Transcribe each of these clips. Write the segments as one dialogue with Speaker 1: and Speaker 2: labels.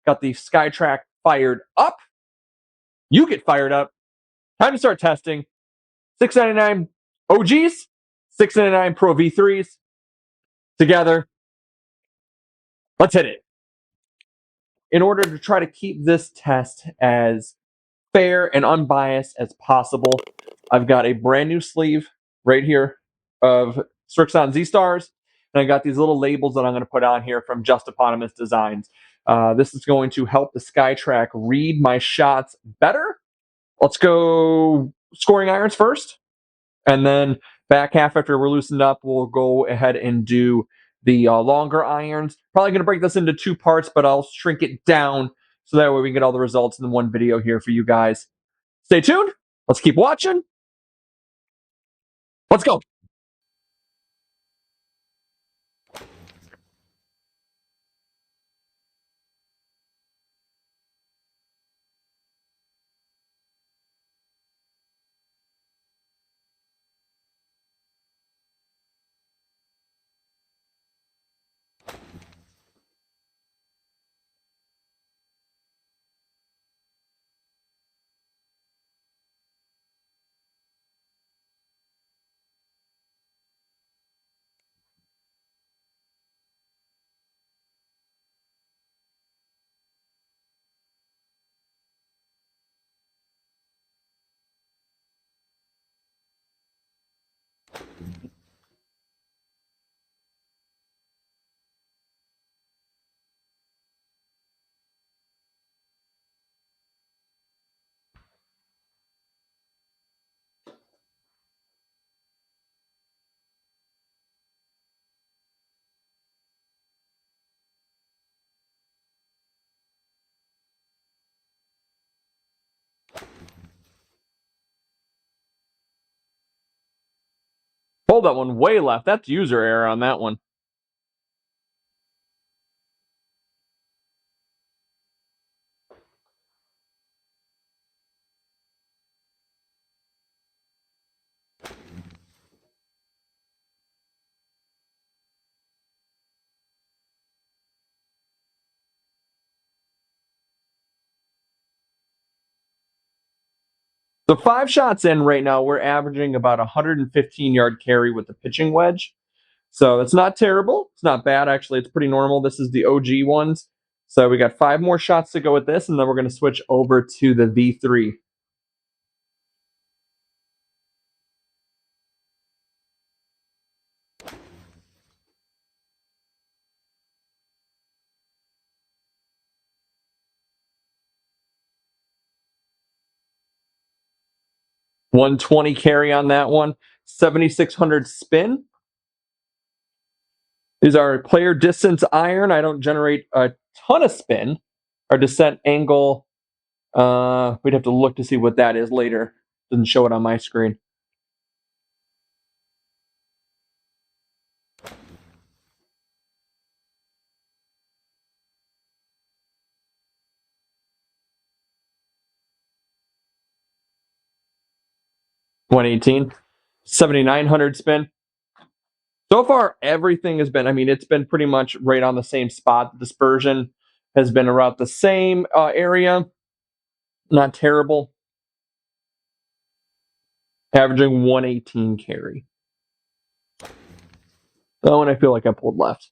Speaker 1: Got the SkyTrak fired up. You get fired up. Time to start testing. 699 OGs, 699 Pro V3s. Together. Let's hit it. In order to try to keep this test as fair and unbiased as possible, I've got a brand new sleeve right here of Strixon Z-Stars, and I got these little labels that I'm going to put on here from Just Eponymous Designs. This is going to help the SkyTrak read my shots better. Let's go scoring irons first, and then back half after we're loosened up, we'll go ahead and do the longer irons. Probably going to break this into 2 parts, but I'll shrink it down so that way we can get all the results in one video here for you guys. Stay tuned. Let's keep watching. Let's go. Hold that one way left. That's user error on that one. So 5 shots in right now, we're averaging about 115-yard carry with the pitching wedge. So it's not terrible. It's not bad, actually. It's pretty normal. This is the OG ones. So we got 5 more shots to go with this, and then we're going to switch over to the V3. $120 carry on that one. 7,600 spin. These are player distance iron. I don't generate a ton of spin. Our descent angle, we'd have to look to see what that is later. Doesn't show it on my screen. $118. 7,900 spin. So far, everything has been, it's been pretty much right on the same spot. The dispersion has been around the same area. Not terrible. Averaging 118 carry. That one I feel like I pulled left.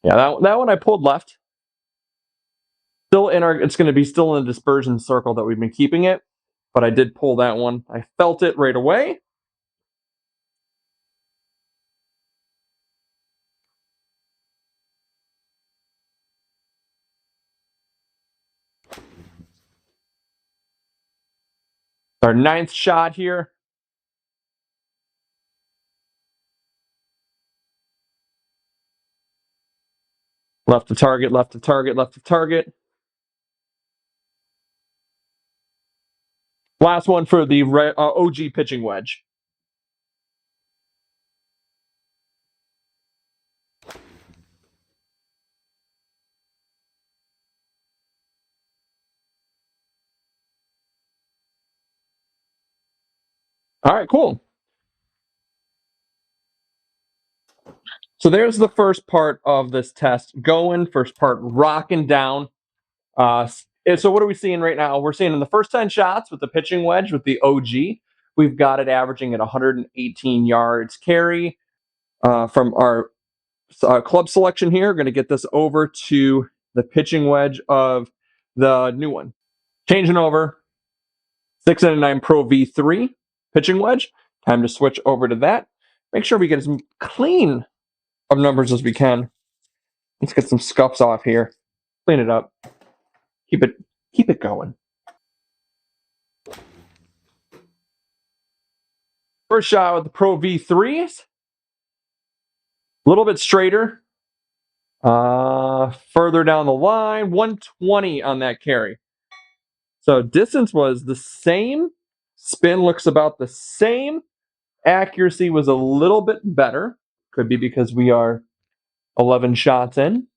Speaker 1: Yeah, that one I pulled left. Still it's going to be still in the dispersion circle that we've been keeping it, but I did pull that one. I felt it right away. Our 9th shot here. Left to target, left to target, left to target. Last one for the OG pitching wedge. All right, cool. So there's the first part of this test going, first part rocking down. So what are we seeing right now? We're seeing in the first 10 shots with the pitching wedge with the OG, we've got it averaging at 118 yards carry. From our club selection here, we're going to get this over to the pitching wedge of the new one. Changing over, 699 Pro V3 pitching wedge. Time to switch over to that. Make sure we get as clean of numbers as we can. Let's get some scuffs off here. Clean it up. Keep it going. First shot with the Pro V3s. A little bit straighter. Further down the line, 120 on that carry. So distance was the same. Spin looks about the same. Accuracy was a little bit better. Could be because we are 11 shots in.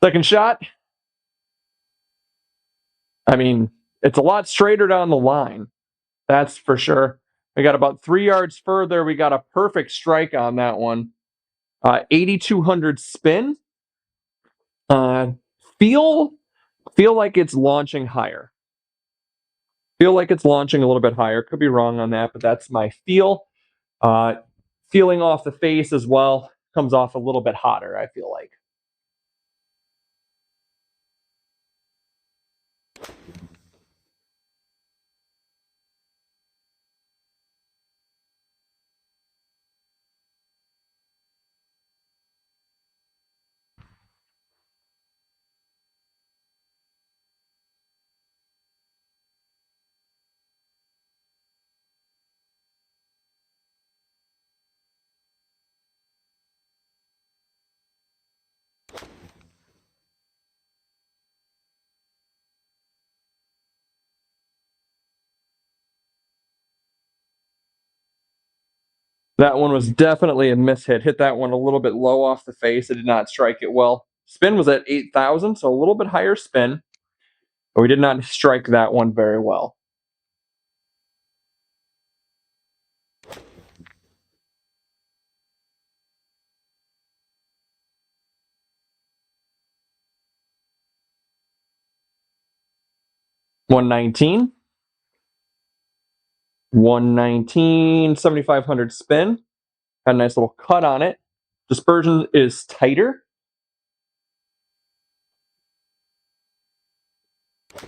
Speaker 1: Second shot. I mean, it's a lot straighter down the line. That's for sure. We got about 3 yards further. We got a perfect strike on that one. 8,200 spin. Feel like it's launching higher. Feel like it's launching a little bit higher. Could be wrong on that, but that's my feel. Feeling off the face as well comes off a little bit hotter, I feel like. That one was definitely a mishit. Hit that one a little bit low off the face. It did not strike it well. Spin was at 8,000, so a little bit higher spin. But we did not strike that one very well. $119. 7,500 spin. Had a nice little cut on it. Dispersion is tighter. I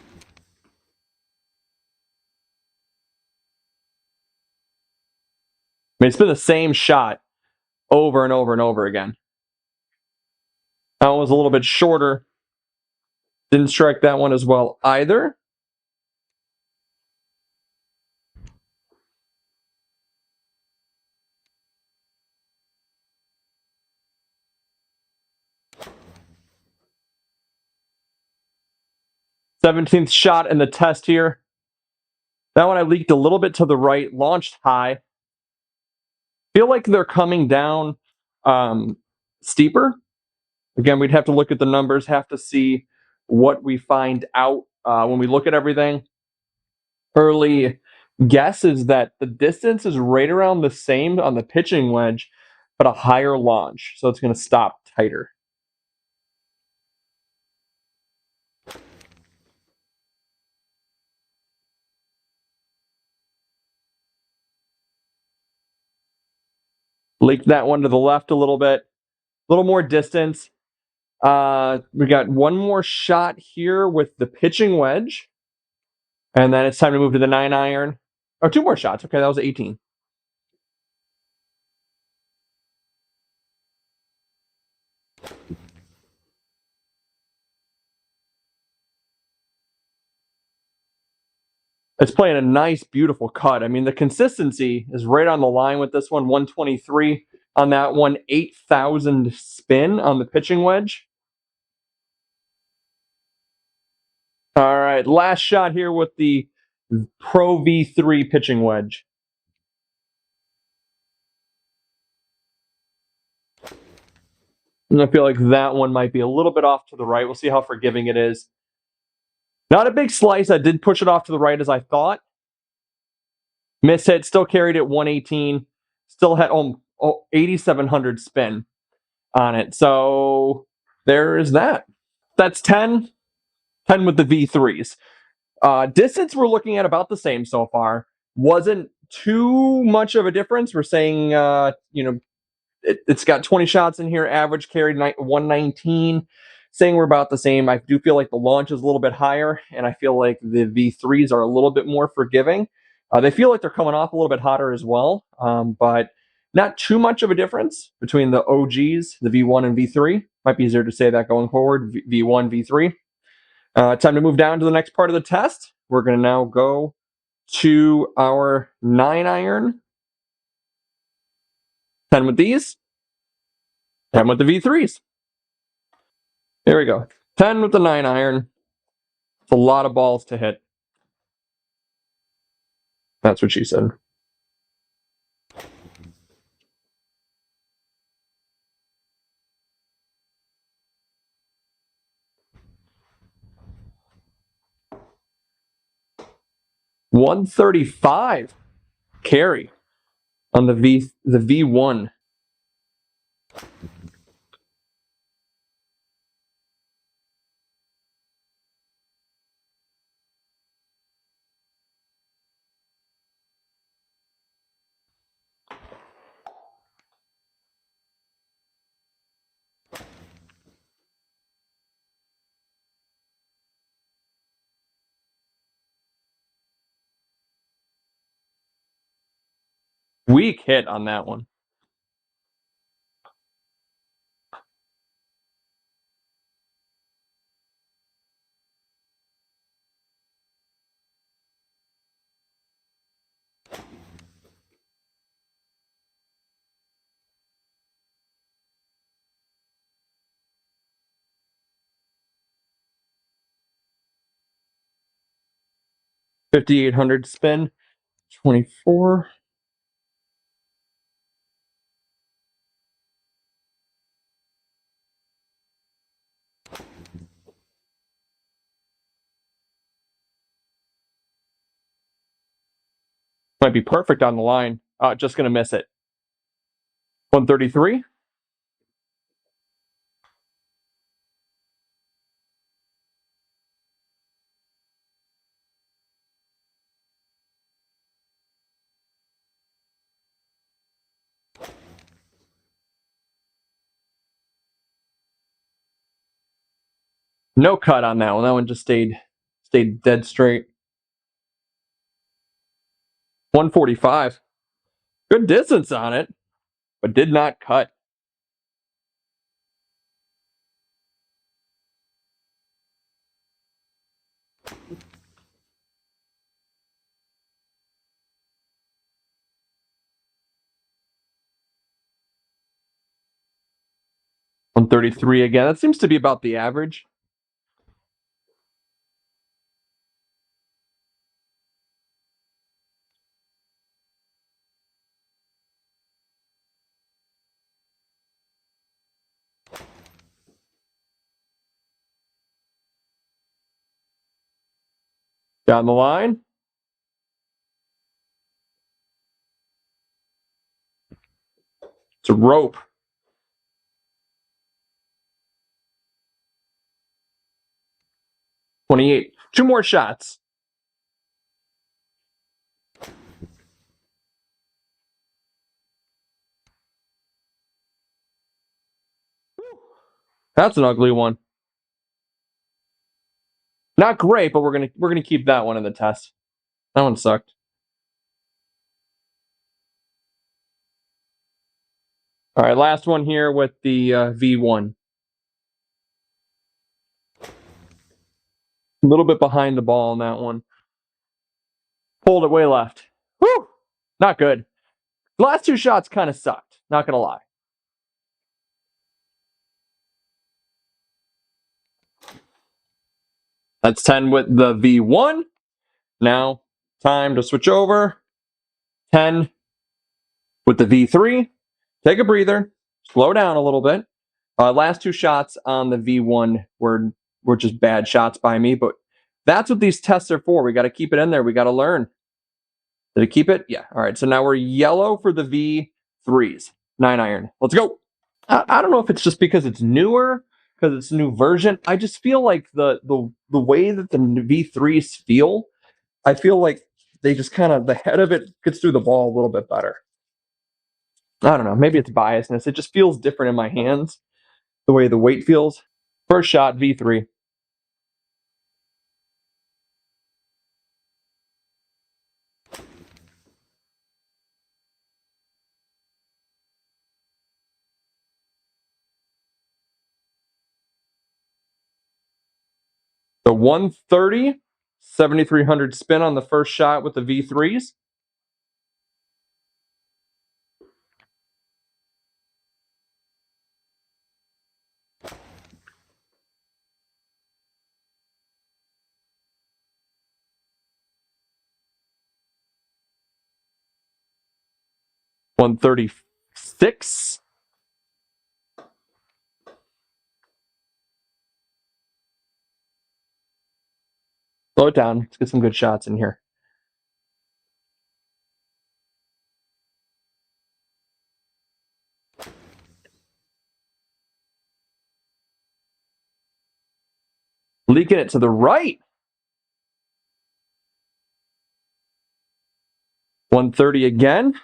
Speaker 1: mean, it's been the same shot over and over and over again. That one was a little bit shorter. Didn't strike that one as well either. '17th shot in the test here. That one I leaked a little bit to the right, launched high. Feel like they're coming down steeper. Again, we'd have to look at the numbers, have to see what we find out when we look at everything. Early guess is that the distance is right around the same on the pitching wedge, but a higher launch. So it's going to stop tighter. Leaked that one to the left a little bit. A little more distance. We got one more shot here with the pitching wedge. And then it's time to move to the 9-iron. Or 2 more shots. Okay, that was 18. It's playing a nice, beautiful cut. I mean, the consistency is right on the line with this one. 123 on that one. 8,000 spin on the pitching wedge. All right, last shot here with the Pro V3 pitching wedge. And I feel like that one might be a little bit off to the right. We'll see how forgiving it is. Not a big slice. I did push it off to the right as I thought. Miss hit, still carried at 118, still had 8,700 spin on it. So there's that. That's 10 with the V3s. Distance we're looking at about the same so far. Wasn't too much of a difference. We're saying, it's got 20 shots in here, average carried 119. Saying we're about the same. I do feel like the launch is a little bit higher, and I feel like the V3s are a little bit more forgiving. They feel like they're coming off a little bit hotter as well, but not too much of a difference between the OGs, the V1 and V3. Might be easier to say that going forward, V1, V3. Time to move down to the next part of the test. We're going to now go to our 9-iron. 10 with these, 10 with the V3s. Here we go. 10 with the 9-iron. It's a lot of balls to hit. That's what she said. $135 carry on the V1. Weak hit on that one. $5,800 spin. 24. Might be perfect on the line. Just going to miss it. 133. No cut on that one. That one just stayed dead straight. 145. Good distance on it, but did not cut. $133 again. That seems to be about the average. Down the line. It's a rope. 28. 2 more shots. That's an ugly one. Not great, but we're gonna keep that one in the test. That one sucked. All right, last one here with the V1. A little bit behind the ball on that one. Pulled it way left. Whew! Not good. The last 2 shots kind of sucked. Not gonna lie. That's 10 with the V1. Now, time to switch over. 10 with the V3. Take a breather. Slow down a little bit. Last 2 shots on the V1 were just bad shots by me, but that's what these tests are for. We got to keep it in there. We got to learn. Did it keep it? Yeah. All right. So now we're yellow for the V3s. 9-iron. Let's go. I don't know if it's just because it's newer, because it's a new version. I just feel like the way that the V3s feel, I feel like they just kind of, the head of it gets through the ball a little bit better. I don't know. Maybe it's biasness. It just feels different in my hands, the way the weight feels. First shot, V3. The 130, 7,300 spin on the first shot with the V3s. $136. Slow it down. Let's get some good shots in here. Leaking it to the right. 130 again.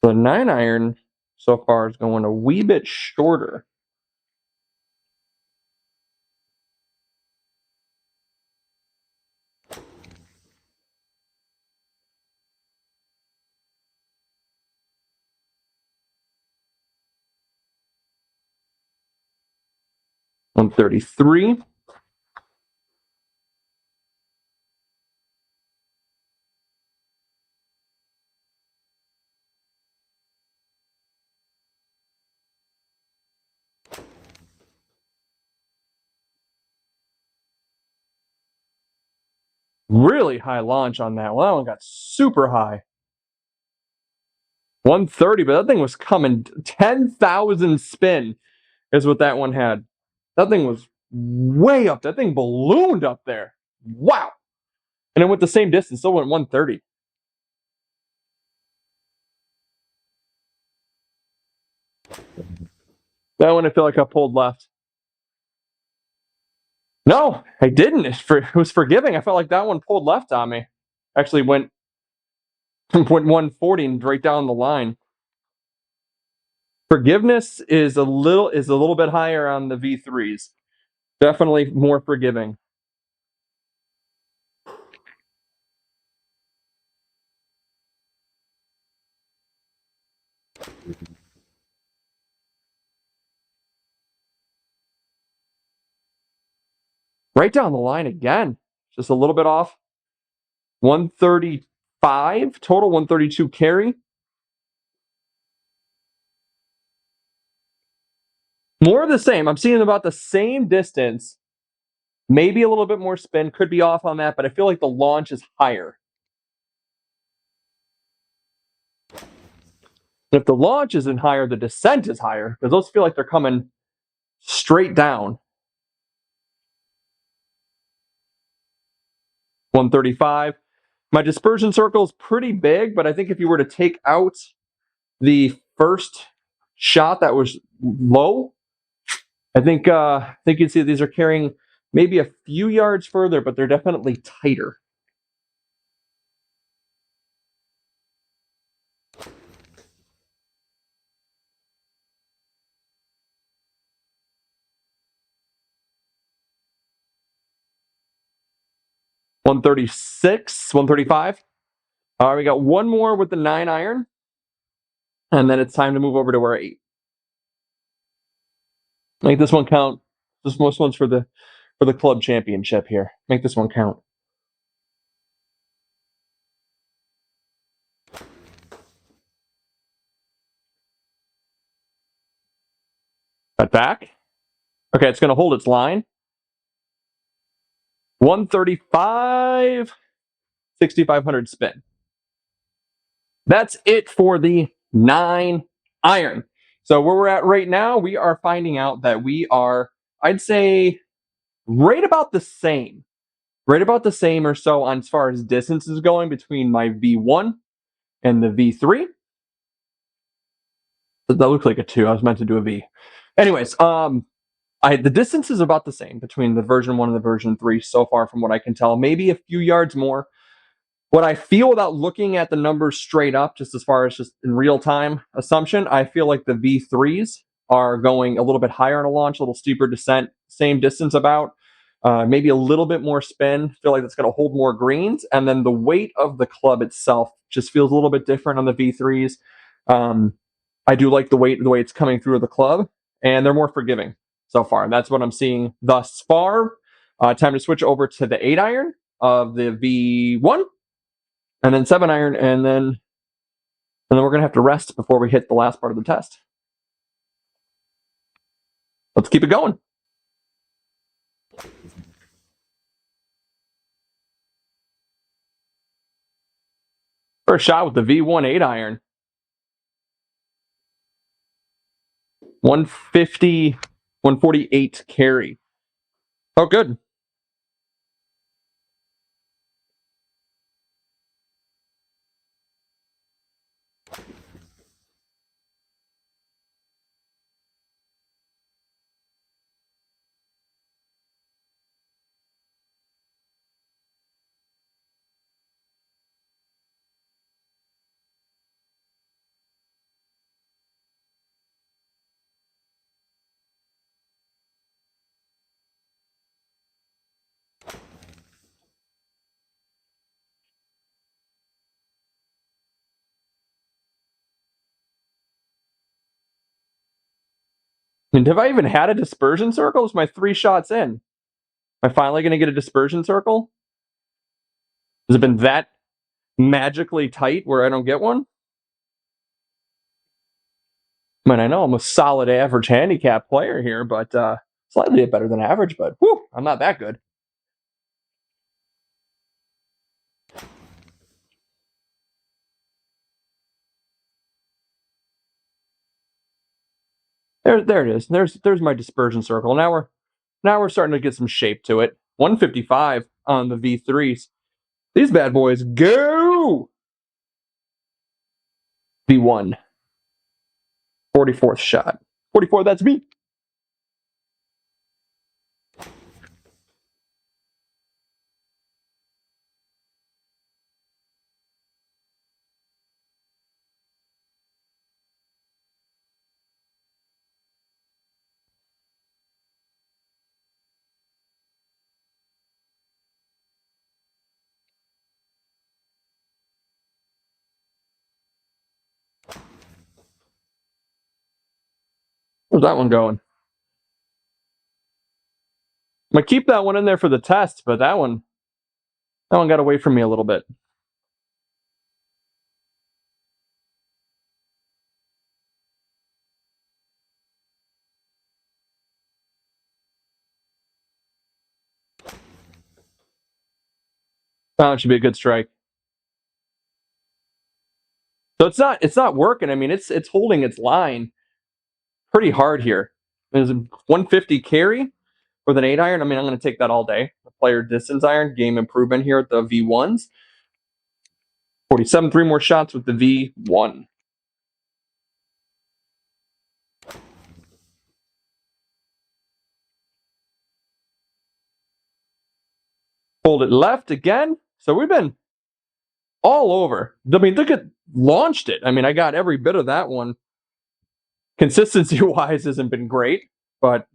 Speaker 1: The 9-iron so far is going a wee bit shorter. $133. Really high launch on that one. That one got super high. 130, but that thing was coming 10,000 spin is what that one had. That thing was way up. That thing ballooned up there. Wow. And it went the same distance, still went 130. That one I feel like I pulled left. No, I didn't. It was forgiving. I felt like that one pulled left on me. Actually went 140 and right down the line. Forgiveness is a little bit higher on the V3s. Definitely more forgiving. Right down the line again. Just a little bit off. 135 total, 132 carry. More of the same. I'm seeing about the same distance. Maybe a little bit more spin. Could be off on that, but I feel like the launch is higher. And if the launch isn't higher, the descent is higher because those feel like they're coming straight down. 135. My dispersion circle is pretty big, but I think if you were to take out the first shot that was low, I think you'd see these are carrying maybe a few yards further, but they're definitely tighter. $136, $135. All right, we got one more with the 9-iron, and then it's time to move over to our 8. Make this one count. This one's for the club championship here. Make this one count. Cut back. Okay, it's going to hold its line. 135, 6,500 spin. That's it for the 9-iron. So where we're at right now, we are finding out that we are, I'd say, right about the same. right about the same or so on as far as distance is going between my V1 and the V3. That looks like a 2. I was meant to do a V. Anyways, the distance is about the same between the version 1 and the version 3 so far from what I can tell. Maybe a few yards more. What I feel without looking at the numbers straight up, just as far as just in real time assumption, I feel like the V3s are going a little bit higher on a launch, a little steeper descent, same distance about, maybe a little bit more spin. Feel like it's going to hold more greens, and then the weight of the club itself just feels a little bit different on the V3s. I do like the way it's coming through the club, and they're more forgiving so far. And that's what I'm seeing thus far. Time to switch over to the 8 iron of the V1, and then 7 iron, and then we're gonna have to rest before we hit the last part of the test. Let's keep it going. First shot with the V1 8 iron. 150, 148 carry. Oh, good. And have I even had a dispersion circle? It's my 3 shots in. Am I finally going to get a dispersion circle? Has it been that magically tight where I don't get one? I mean, I know I'm a solid average handicap player here, but slightly better than average, but whew, I'm not that good. There it is. There's my dispersion circle. Now we're starting to get some shape to it. 155 on the V3s. These bad boys go. V1. 44th shot. 44, that's me. Where's that one going? I'm gonna keep that one in there for the test, but that one got away from me a little bit. That one should be a good strike. So it's not working. I mean, it's holding its line pretty hard here. There's a 150 carry with an 8 iron. I mean, I'm going to take that all day. The player distance iron, game improvement here at the V1s. 47, 3 more shots with the V1. Hold it left again. So we've been all over. I mean, look at launched it. I mean, I got every bit of that one. Consistency wise hasn't been great, but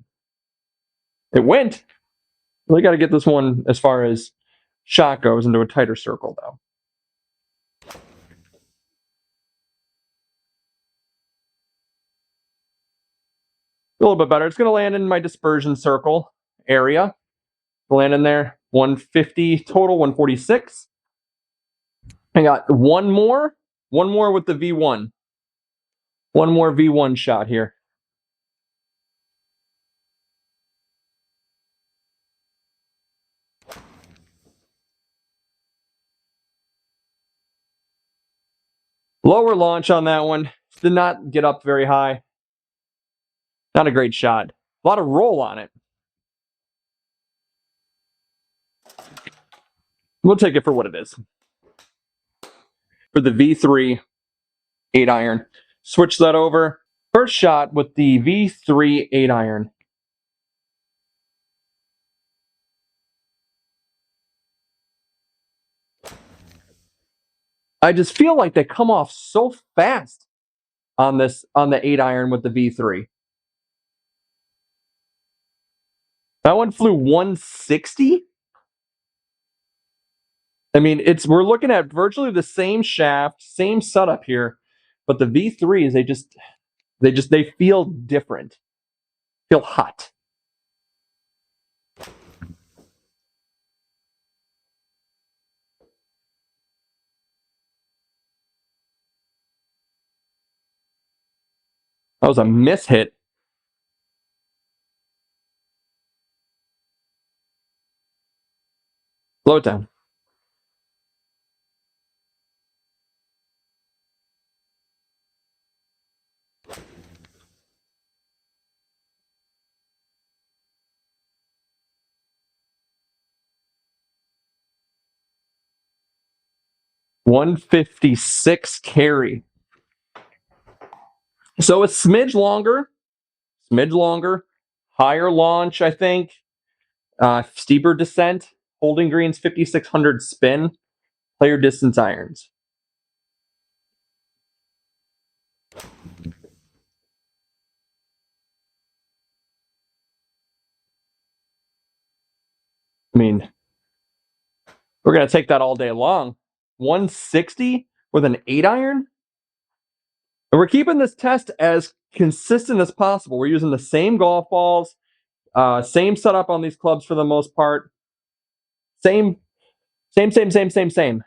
Speaker 1: it went. Really got to get this one as far as shot goes into a tighter circle, though. A little bit better. It's going to land in my dispersion circle area. Land in there. 150 total, 146. I got one more with the V1. One more V1 shot here. Lower launch on that one. Did not get up very high. Not a great shot. A lot of roll on it. We'll take it for what it is. For the V3 8 iron. Switch that over. First shot with the V3 8 iron. I just feel like they come off so fast on the 8 iron with the V3. That one flew 160. I mean, we're looking at virtually the same shaft, same setup here, but the V3s they feel different. Feel hot. That was a miss hit. Slow it down. $156 carry. So a smidge longer, higher launch, I think. Steeper descent. Holding greens 5,600 spin. Player distance irons. I mean, we're going to take that all day long. 160 with an 8 iron? And we're keeping this test as consistent as possible. We're using the same golf balls, same setup on these clubs for the most part. Same. That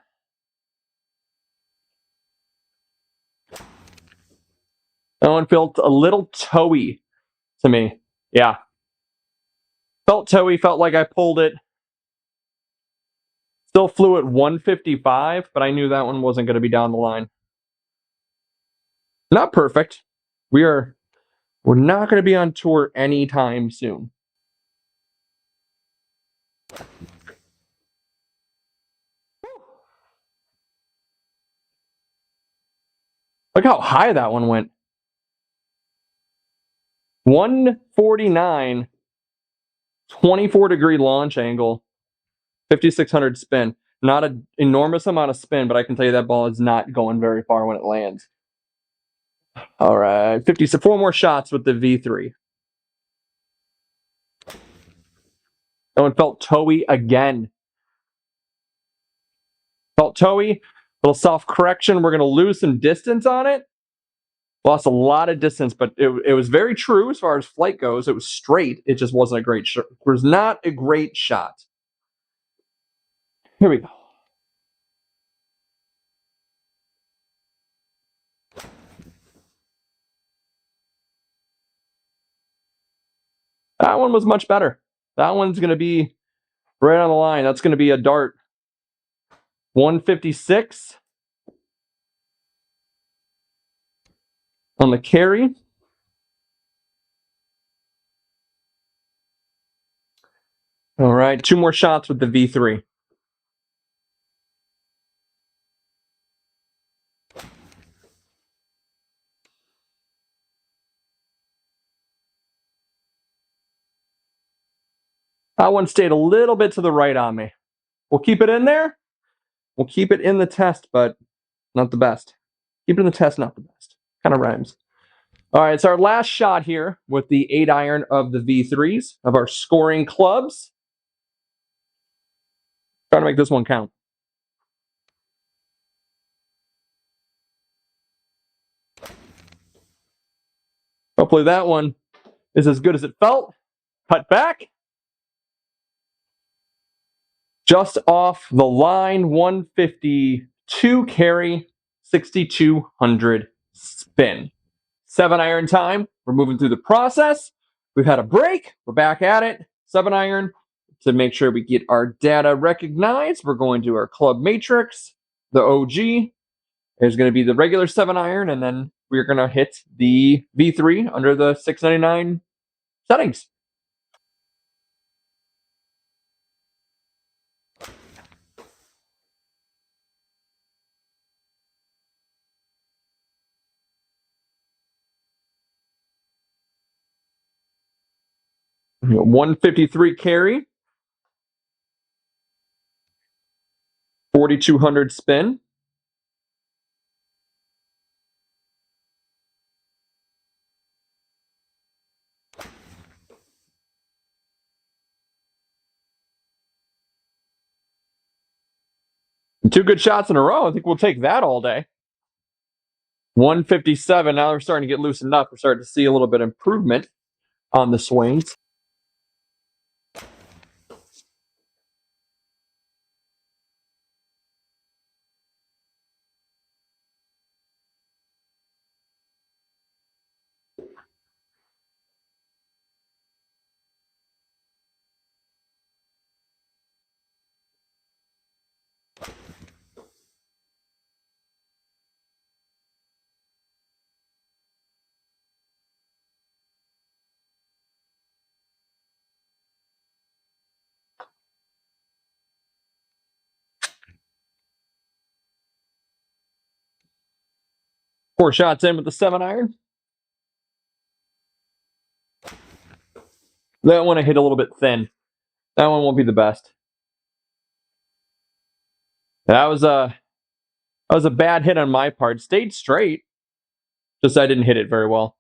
Speaker 1: one felt a little toey to me. Yeah. Felt toey, felt like I pulled it. Still flew at 155, but I knew that one wasn't going to be down the line. Not perfect. We're not going to be on tour anytime soon. Look how high that one went. 149, 24-degree launch angle, 5,600 spin. Not an enormous amount of spin, but I can tell you that ball is not going very far when it lands. All right, 4 more shots with the V3. That one felt toey again. Felt toey. Little soft correction. We're going to lose some distance on it. Lost a lot of distance, but it was very true as far as flight goes. It was straight. It just wasn't a great shot. It was not a great shot. Here we go. That one was much better. That one's going to be right on the line. That's going to be a dart. 156 on the carry. All right, 2 more shots with the V3. That one stayed a little bit to the right on me. We'll keep it in there. We'll keep it in the test, but not the best. Keep it in the test, not the best. Kind of rhymes. All right, it's our last shot here with the 8 iron of the V3s of our scoring clubs. Trying to make this one count. Hopefully that one is as good as it felt. Cut back. Just off the line, 152 carry, 6,200 spin. 7 iron time. We're moving through the process. We've had a break. We're back at it. 7 iron. To make sure we get our data recognized, we're going to our club matrix. The OG is going to be the regular 7 iron, and then we're going to hit the V3 under the 699 settings. 153 carry, 4,200 spin. Two good shots in a row. I think we'll take that all day. 157. Now we're starting to get loosened up. We're starting to see a little bit of improvement on the swings. Four shots in with the 7-iron. That one I hit a little bit thin. That one won't be the best. That was a bad hit on my part. Stayed straight. Just I didn't hit it very well.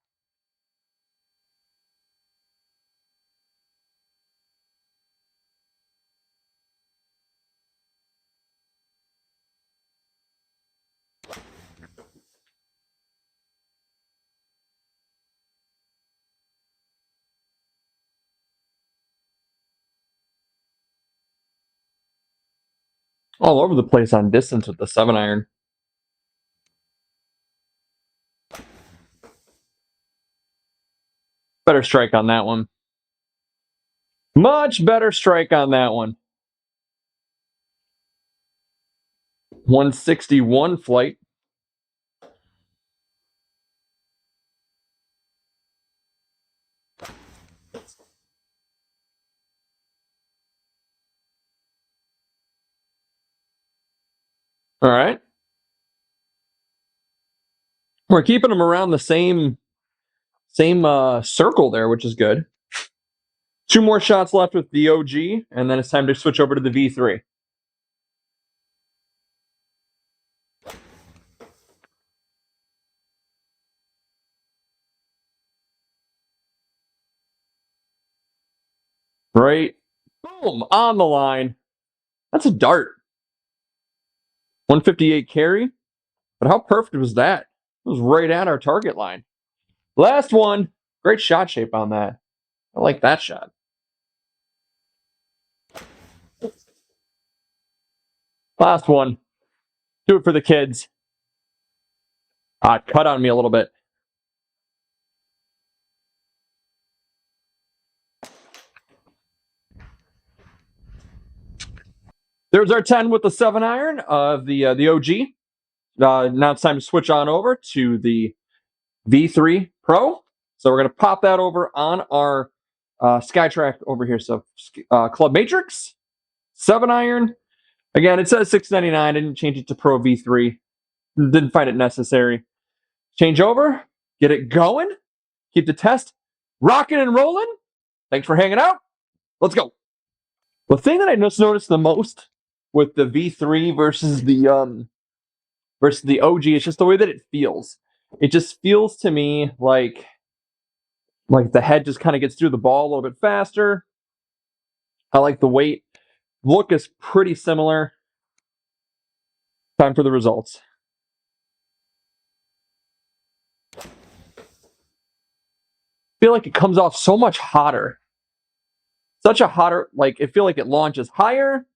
Speaker 1: All over the place on distance with the 7-iron. Better strike on that one. Much better strike on that one. 161 flight. All right. We're keeping them around the same circle there, which is good. Two more shots left with the OG, and then it's time to switch over to the V3. Right. Boom. On the line. That's a dart. 158 carry. But how perfect was that? It was right at our target line. Last one. Great shot shape on that. I like that shot. Last one. Do it for the kids. Cut on me a little bit. There's our 10 with the 7-iron of the OG. Now it's time to switch on over to the V3 Pro. So we're going to pop that over on our SkyTrak over here. So Club Matrix, 7-iron. Again, it says $6.99. I didn't change it to Pro V3. Didn't find it necessary. Change over, get it going, keep the test rocking and rolling. Thanks for hanging out. Let's go. The thing that I just noticed the most with the V3 versus the OG is just the way that it feels. It just feels to me like the head just kind of gets through the ball a little bit faster. I like the weight. Look is pretty similar. Time for the results. I feel like it comes off so much hotter. Such a hotter, like, I feel like it launches higher.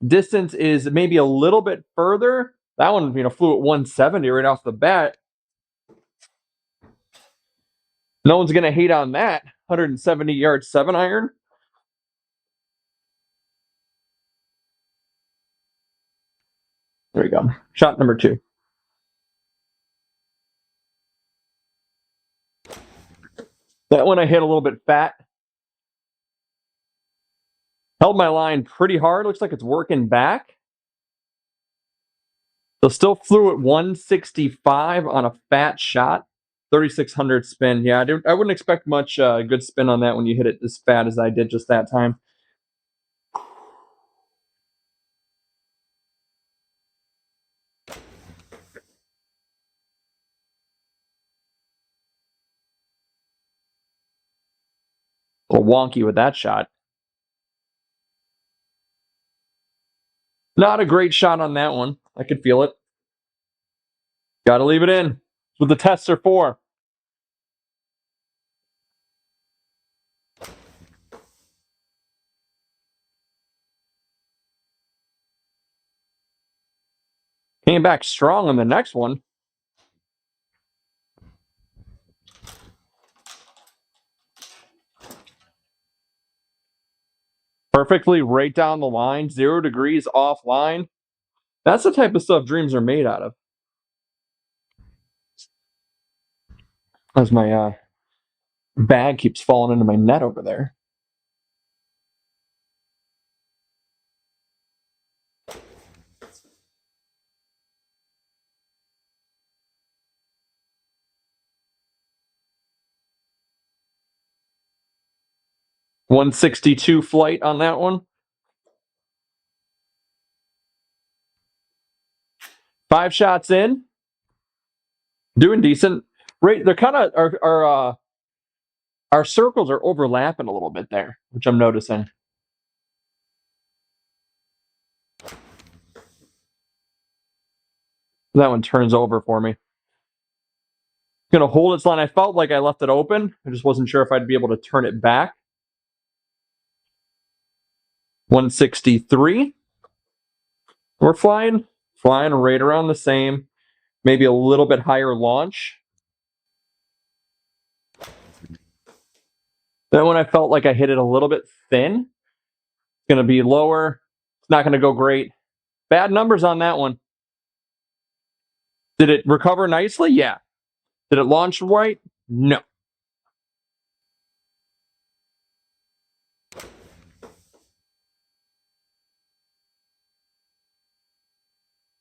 Speaker 1: Distance is maybe a little bit further. That one, flew at 170 right off the bat. No one's going to hate on that. 170-yard 7-iron. There we go. Shot number 2. That one I hit a little bit fat. Held my line pretty hard. Looks like it's working back. So still flew at 165 on a fat shot. 3,600 spin. Yeah, I wouldn't expect much good spin on that when you hit it as fat as I did just that time. A little wonky with that shot. Not a great shot on that one. I could feel it. Got to leave it in. That's what the tests are for. Came back strong on the next one. Perfectly right down the line, 0 degrees offline. That's the type of stuff dreams are made out of. As my bag keeps falling into my net over there. .162 flight on that one. 5 shots in. Doing decent. Right, they're kind of our circles are overlapping a little bit there, which I'm noticing. That one turns over for me. Gonna hold its line. I felt like I left it open. I just wasn't sure if I'd be able to turn it back. 163. We're flying right around the same. Maybe a little bit higher launch. That one I felt like I hit it a little bit thin. It's gonna be lower. It's not gonna go great. Bad numbers on that one. Did it recover nicely? Yeah. Did it launch right? No.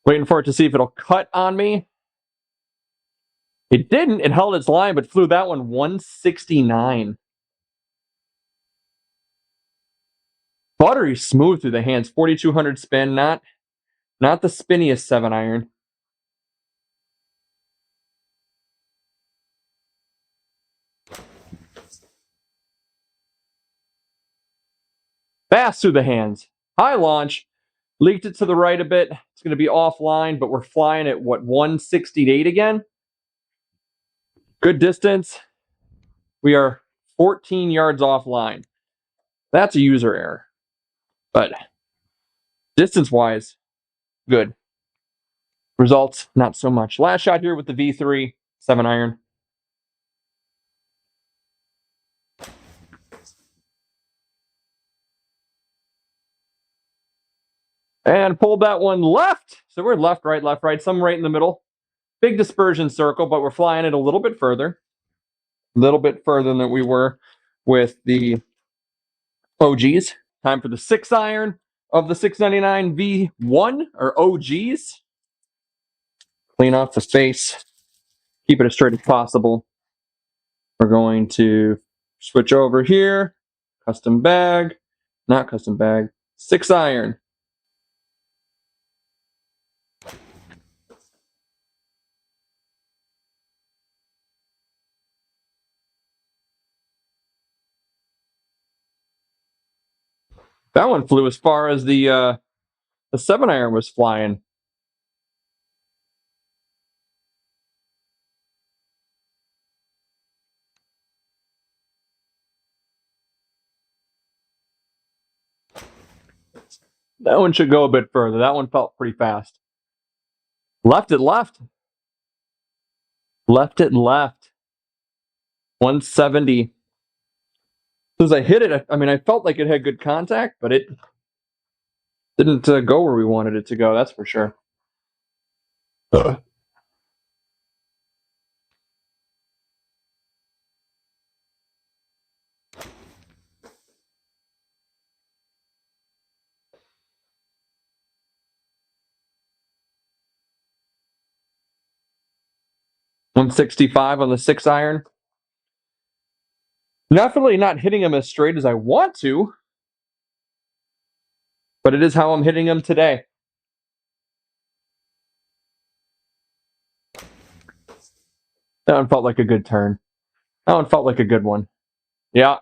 Speaker 1: Waiting for it to see if it'll cut on me. It didn't. It held its line, but flew that one 169. Buttery smooth through the hands. 4,200 spin. Not the spinniest 7-iron. Fast through the hands. High launch. Leaked it to the right a bit. It's going to be offline, but we're flying at, 168 again? Good distance. We are 14 yards offline. That's a user error. But distance-wise, good. Results, not so much. Last shot here with the V3, 7-iron. And pulled that one left. So we're left, right, some right in the middle. Big dispersion circle, but we're flying it a little bit further. A little bit further than we were with the OGs. Time for the 6-iron of the 699 V1 or OGs. Clean off the face. Keep it as straight as possible. We're going to switch over here. Custom bag. Not custom bag. 6-iron. That one flew as far as the 7-iron was flying. That one should go a bit further. That one felt pretty fast. Left it left. Left it left. 170. As I hit it, I felt like it had good contact, but it didn't go where we wanted it to go, that's for sure. 165 on the 6-iron. Definitely not hitting them as straight as I want to, but it is how I'm hitting them today. That one felt like a good turn. That one felt like a good one. Yeah.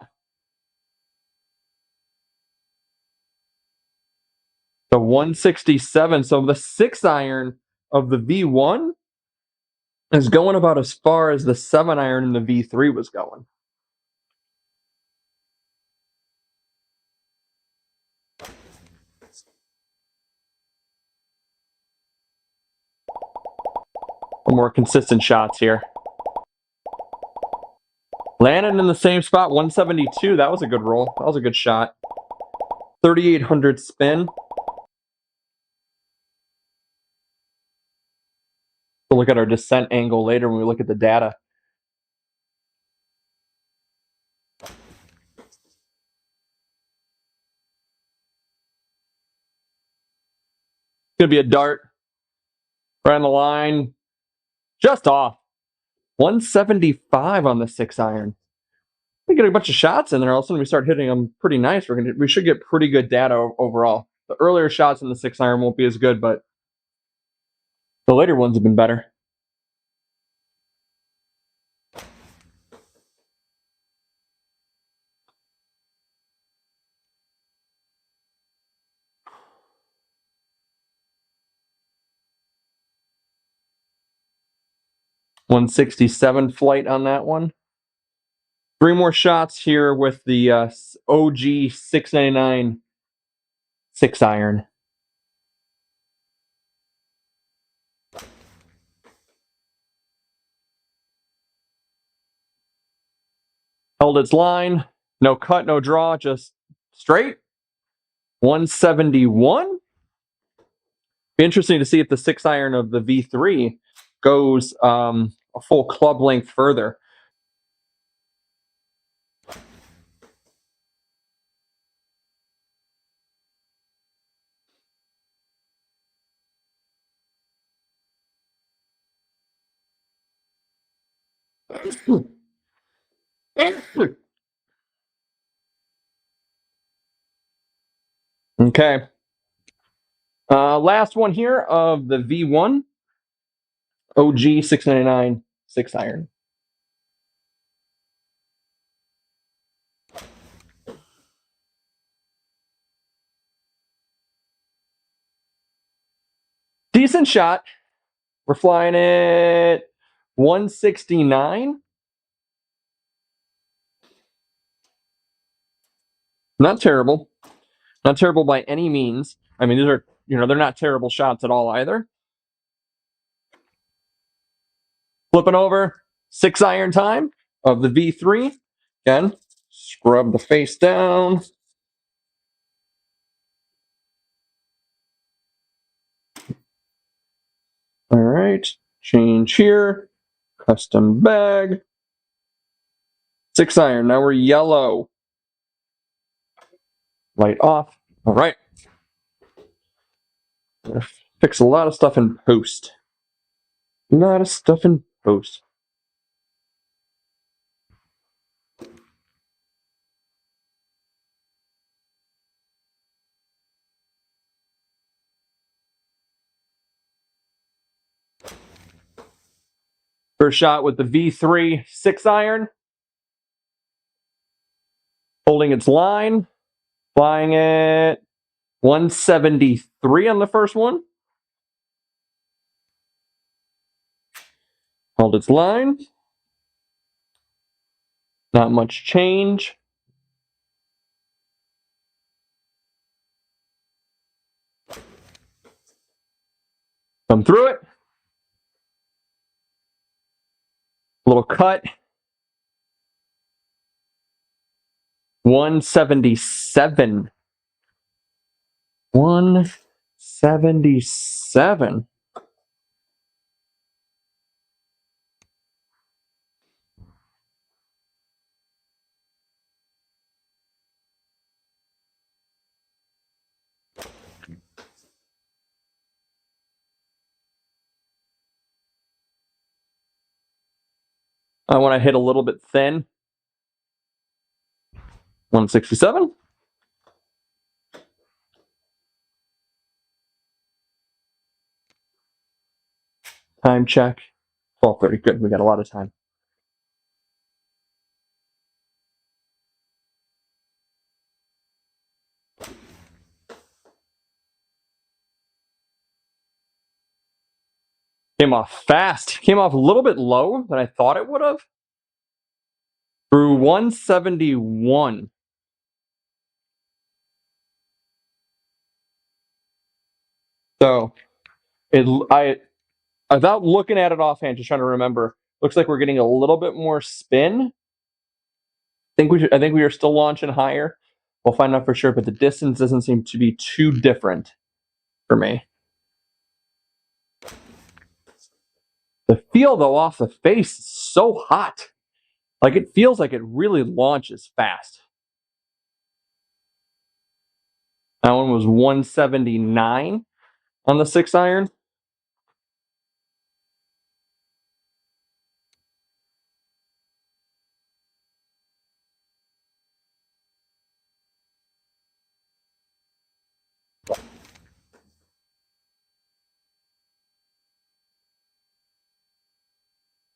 Speaker 1: The 167. So the 6-iron of the V1 is going about as far as the 7-iron in the V3 was going. More consistent shots here. Landing in the same spot, 172. That was a good roll. That was a good shot. 3,800 spin. We'll look at our descent angle later when we look at the data. It's going to be a dart. Right on the line. Just off. 175 on the 6-iron. We get a bunch of shots in there. All of a sudden, we start hitting them pretty nice. We should get pretty good data overall. The earlier shots in the 6-iron won't be as good, but the later ones have been better. .167 flight on that one. 3 more shots here with the OG 699 6-iron. Held its line. No cut, no draw, just straight. 171. Be interesting to see if the 6-iron of the V3 goes a full club length further. Okay. Last one here of the V1 OG 699 6-iron. Decent shot. We're flying at 169. Not terrible. Not terrible by any means. I mean, these are, they're not terrible shots at all either. Flipping over, 6-iron time of the V3. Again, scrub the face down. All right, change here. Custom bag. 6-iron, now we're yellow. Light off. All right. Fix a lot of stuff in post. A lot of stuff in post. First shot with the V3 6-iron. Holding its line. Flying at 173 on the first one. Hold its line. Not much change. Come through it. Little cut. 177. 177. I want to hit a little bit thin. 167. Time check. 12:30. Good. We got a lot of time. Came off fast. Came off a little bit low than I thought it would have. Through 171. So without looking at it offhand, just trying to remember, looks like we're getting a little bit more spin. I think we are still launching higher. We'll find out for sure, but the distance doesn't seem to be too different for me. The feel, though, off the face is so hot. Like, it feels like it really launches fast. That one was 179 on the 6-iron.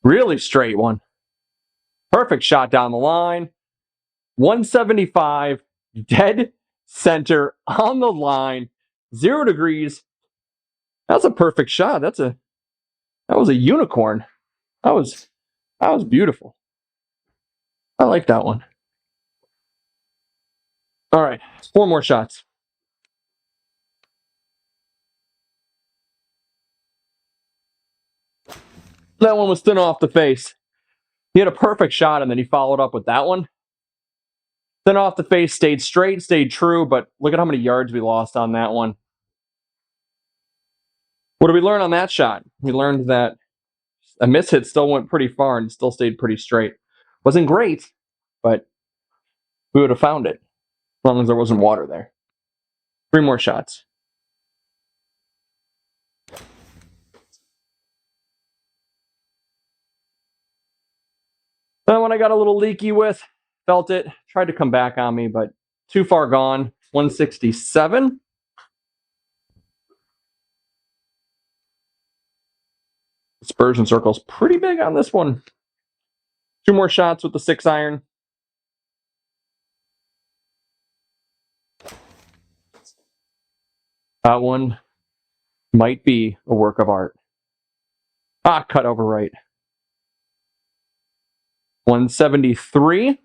Speaker 1: Really straight one. Perfect shot down the line. 175, dead center on the line, 0 degrees. That's a perfect shot. That was a unicorn. That was beautiful. I like that one. All right, 4 more shots. That one was thin off the face. He had a perfect shot, and then he followed up with that one. Thin off the face, stayed straight, stayed true, but look at how many yards we lost on that one. What did we learn on that shot? We learned that a miss hit still went pretty far and still stayed pretty straight. Wasn't great, but we would have found it as long as there wasn't water there. 3 more shots. That one I got a little leaky with. Felt it. Tried to come back on me, but too far gone. 167. Dispersion circle's pretty big on this one. 2 more shots with the 6-iron. That one might be a work of art. Cut over right. 173.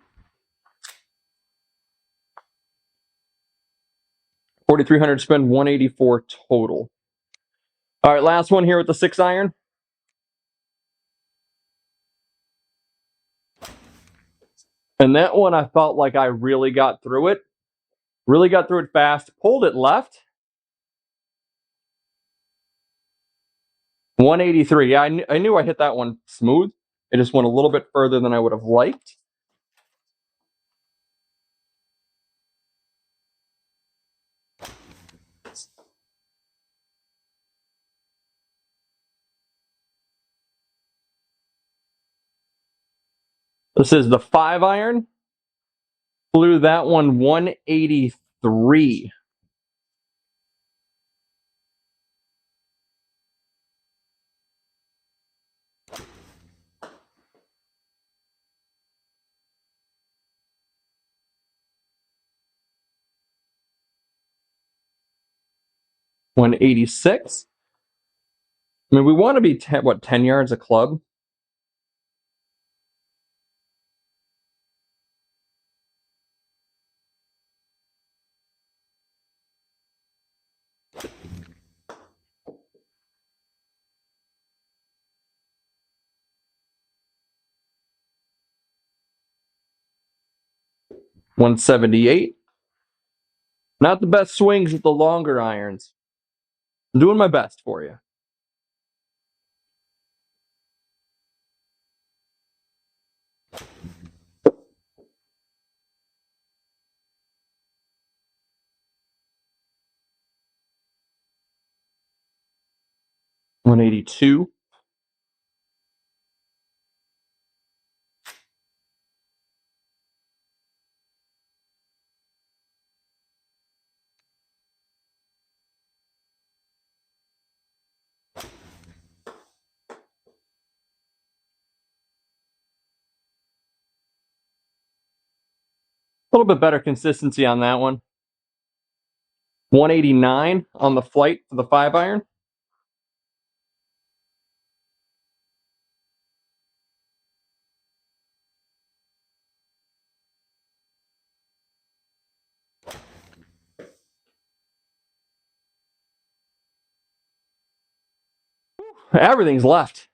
Speaker 1: 4,300 spin, 184 total. All right, last one here with the 6-iron. And that one, I felt like I really got through it. Really got through it fast. Pulled it left. 183. Yeah, I knew I hit that one smooth. It just went a little bit further than I would have liked. This is the 5-iron. Flew that one 183. $186. I mean, we want to be 10 yards a club? $178. Not the best swings with the longer irons. I'm doing my best for you. $182. little bit better consistency on that one. 189 on the flight for the 5-iron. Everything's left.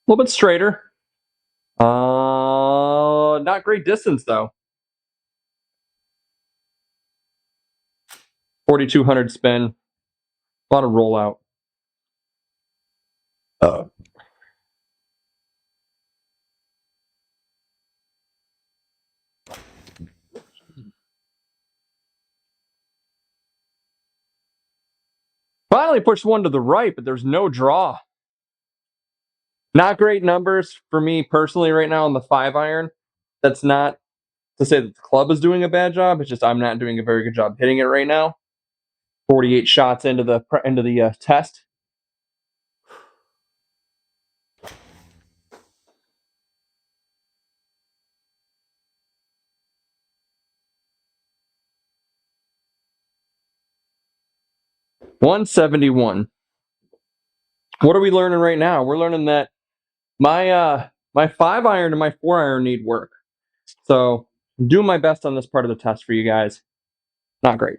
Speaker 1: A little bit straighter. Not great distance though. 4,200 spin. A lot of rollout. Finally pushed one to the right, but there's no draw. Not great numbers for me personally right now on the 5-iron. That's not to say that the club is doing a bad job. It's just I'm not doing a very good job hitting it right now. 48 shots into the test. $171. What are we learning right now? We're learning that my 5-iron and my 4-iron need work. So I'm doing my best on this part of the test for you guys. Not great.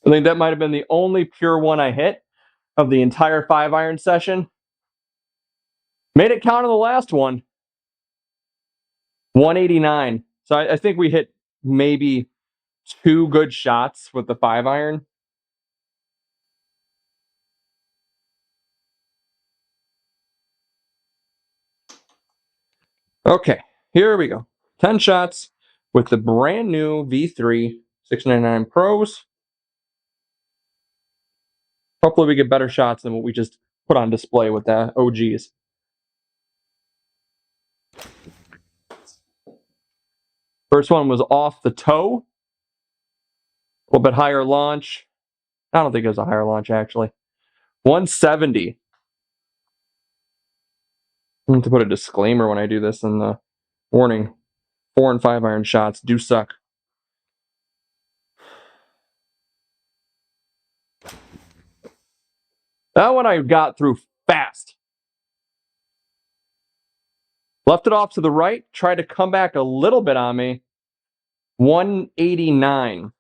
Speaker 1: I think that might have been the only pure one I hit of the entire 5-iron session. Made it count on the last one. 189. So I think we hit maybe 2 good shots with the 5-iron. Okay, here we go. 10 shots with the brand new V3 699 Pros. Hopefully we get better shots than what we just put on display with the OGs. First one was off the toe. A little bit higher launch. I don't think it was a higher launch, actually. 170. I have to put a disclaimer when I do this in the warning. 4 and 5-iron shots do suck. That one I got through fast. Left it off to the right. Tried to come back a little bit on me. 189.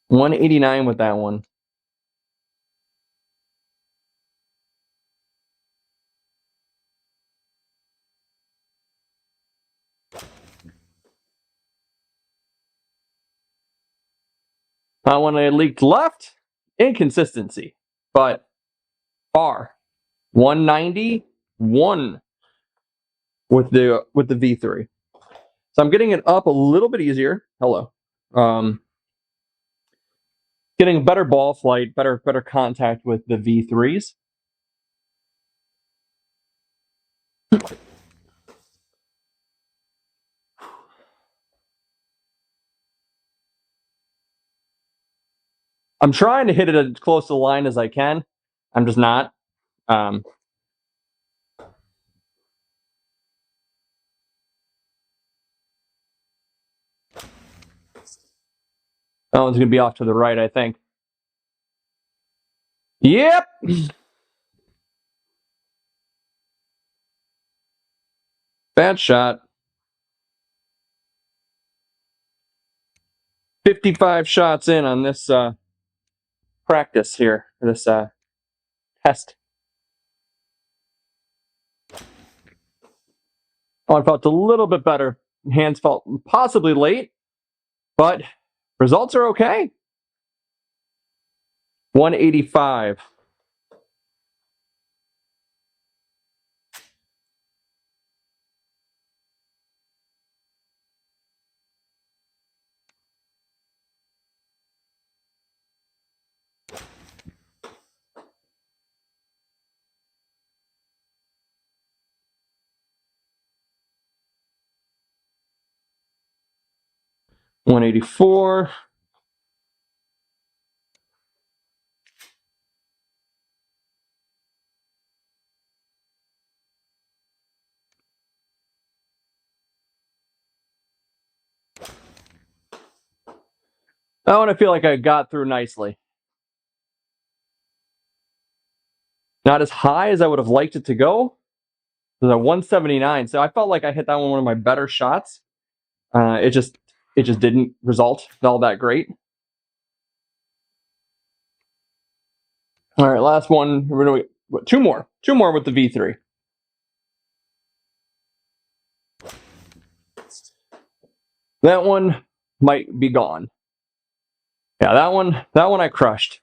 Speaker 1: 189 with that one. When I leaked left, inconsistency, but far. 191 with the V3. So I'm getting it up a little bit easier. Hello. Getting better ball flight, better contact with the V3s. I'm trying to hit it as close to the line as I can. I'm just not. That one's going to be off to the right, I think. Yep. Bad shot. 55 shots in on this practice here, this test. Oh, I felt a little bit better. Hands felt possibly late, but results are okay. 185. 184. That one I feel like I got through nicely. Not as high as I would have liked it to go. It was a 179, so I felt like I hit that one of my better shots. It just didn't result all that great. All right, last one. We're gonna two more with the V3. That one might be gone. Yeah, that one I crushed.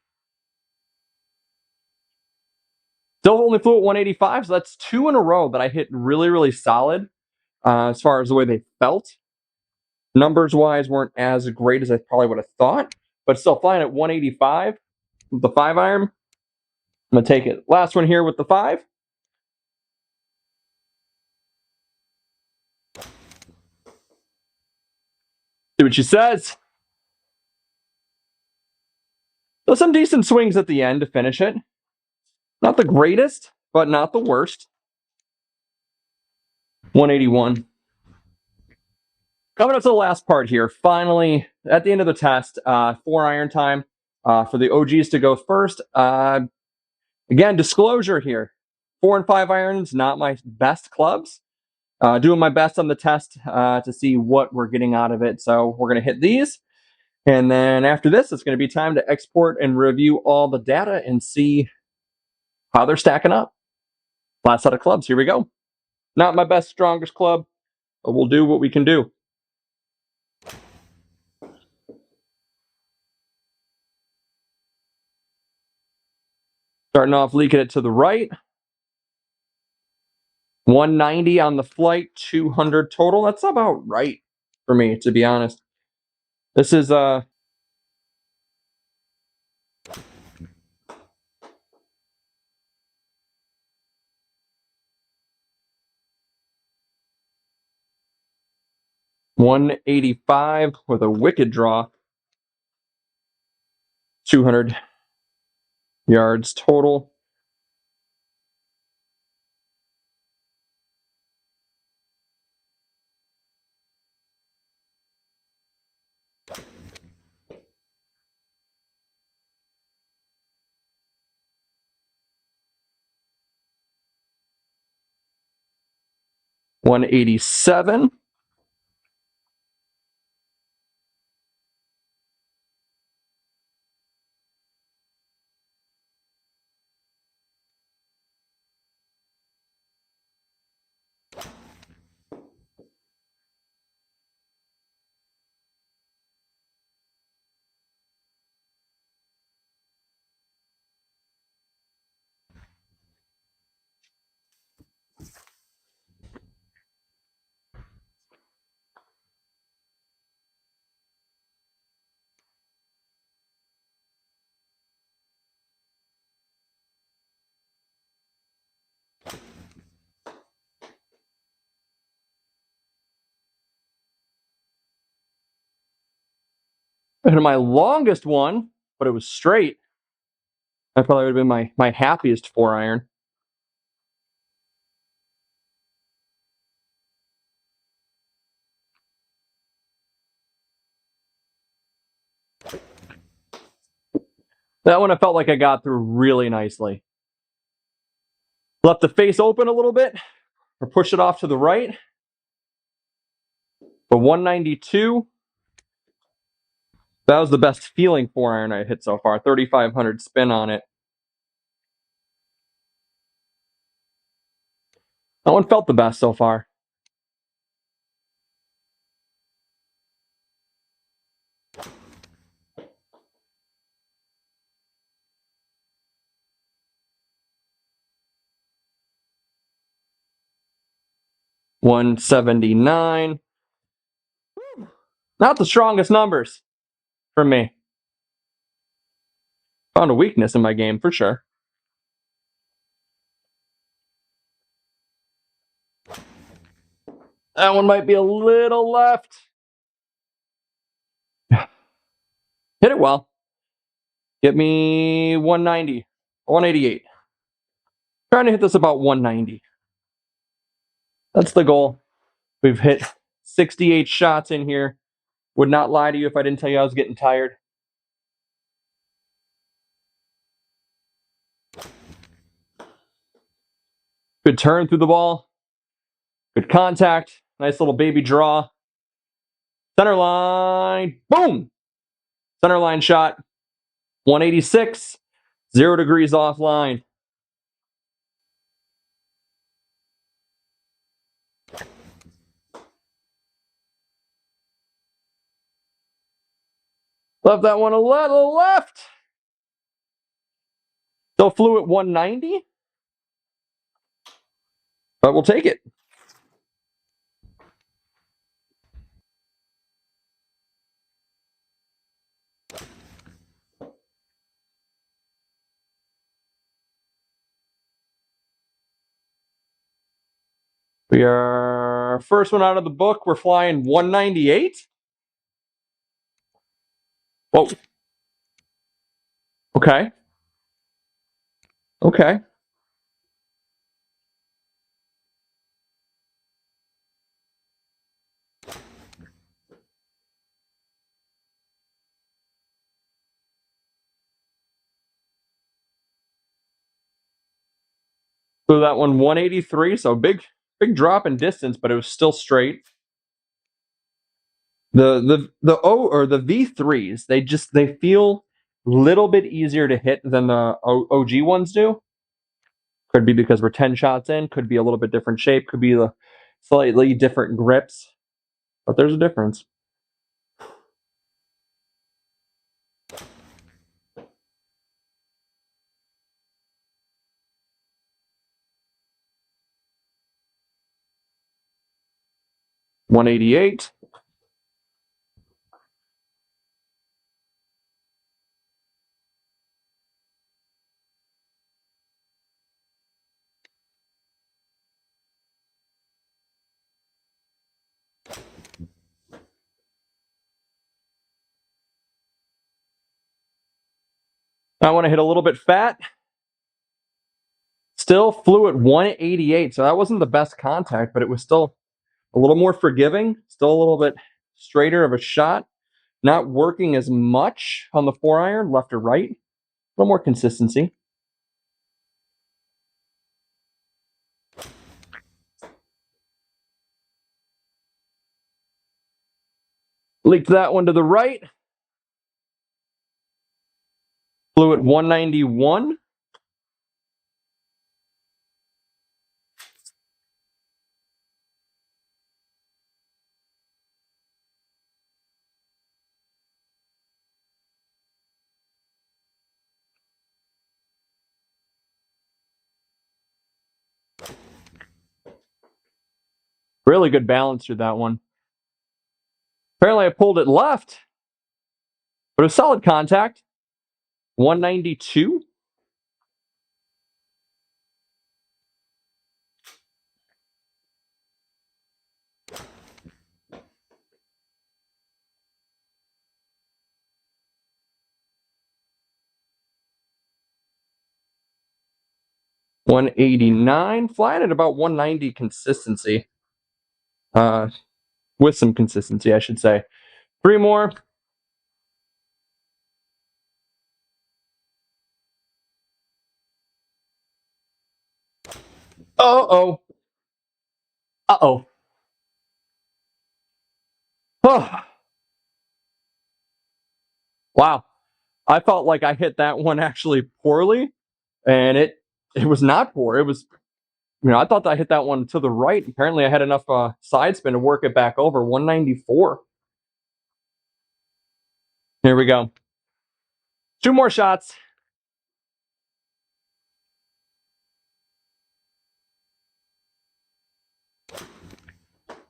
Speaker 1: Still only flew at 185, so that's 2 in a row that I hit really, really solid as far as the way they felt. Numbers wise, weren't as great as I probably would have thought, but still flying at 185 with the 5-iron. I'm going to take it. Last one here with the 5. See what she says. So some decent swings at the end to finish it. Not the greatest, but not the worst. 181. Coming up to the last part here. Finally, at the end of the test, 4-iron time for the OGs to go first. Again, disclosure here. 4 and 5 irons, not my best clubs. Doing my best on the test to see what we're getting out of it. So we're going to hit these. And then after this, it's going to be time to export and review all the data and see how they're stacking up. Last set of clubs. Here we go. Not my best, strongest club, but we'll do what we can do. Starting off leaking it to the right. 190 on the flight, 200 total. That's about right for me, to be honest. This is 185 with a wicked draw. 200 yards total. $187. And my longest one, but it was straight. That probably would have been my happiest 4-iron. That one I felt like I got through really nicely. Left the face open a little bit, or push it off to the right. But 192, that was the best feeling 4-iron I hit so far. 3,500 spin on it. That one felt the best so far. $179. Not the strongest numbers for me. Found a weakness in my game for sure. That one might be a little left. Hit it well. Get me 190, 188. Trying to hit this about 190. That's the goal. We've hit 68 shots in here. Would not lie to you if I didn't tell you I was getting tired. Good turn through the ball. Good contact. Nice little baby draw. Center line. Boom! Center line shot. 186. 0 degrees offline. Left that one a little left. Still flew at 190. But we'll take it. We are first one out of the book. We're flying 198. Whoa. Okay. Okay. Flew that one 183, so big drop in distance, but it was still straight. The V3s, they feel a little bit easier to hit than the OG ones do. Could be because we're 10 shots in, could be a little bit different shape, could be the slightly different grips, but there's a difference. $188. I want to hit a little bit fat. Still flew at 188, so that wasn't the best contact, but it was still a little more forgiving, still a little bit straighter of a shot. Not working as much on the 4-iron, left or right. A little more consistency. Leaked that one to the right. Flew at 191. Really good balance through that one. Apparently I pulled it left, but it was solid contact. 192. $189. Flying at about 190 consistency. With some consistency, I should say. 3 more. Uh-oh. Uh-oh. Oh. Wow. I felt like I hit that one actually poorly, and it was not poor. It was, I thought I hit that one to the right. Apparently I had enough side spin to work it back over. 194. Here we go. 2 more shots.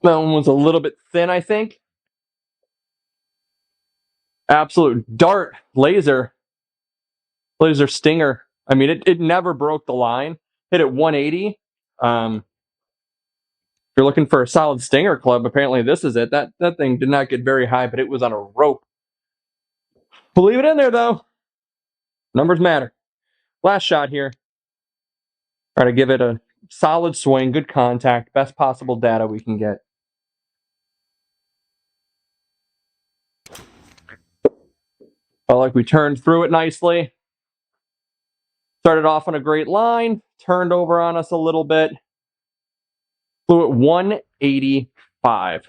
Speaker 1: That one was a little bit thin, I think. Absolute dart laser stinger. I mean, it never broke the line. Hit at 180. If you're looking for a solid stinger club, apparently this is it. That thing did not get very high, but it was on a rope. We'll leave it in there, though. Numbers matter. Last shot here. Try to give it a solid swing, good contact, best possible data we can get. Felt like we turned through it nicely. Started off on a great line, turned over on us a little bit. Flew at 185.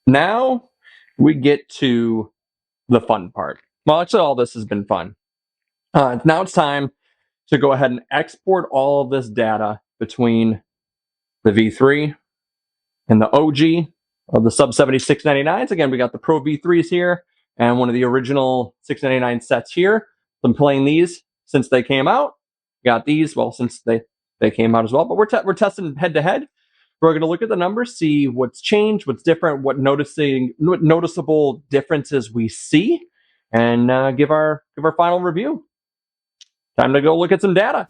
Speaker 1: Now we get to the fun part. Well, actually, all this has been fun. Now it's time to go ahead and export all of this data between the V3 and the OG of the sub 7699s. Again, we got the Pro V3s here and one of the original 699 sets here. I'm playing these since they came out. Got these, well, since they came out as well. But we're testing head to head. We're going to look at the numbers, see what's changed, what's different, what noticeable differences we see, and give our final review. Time to go look at some data.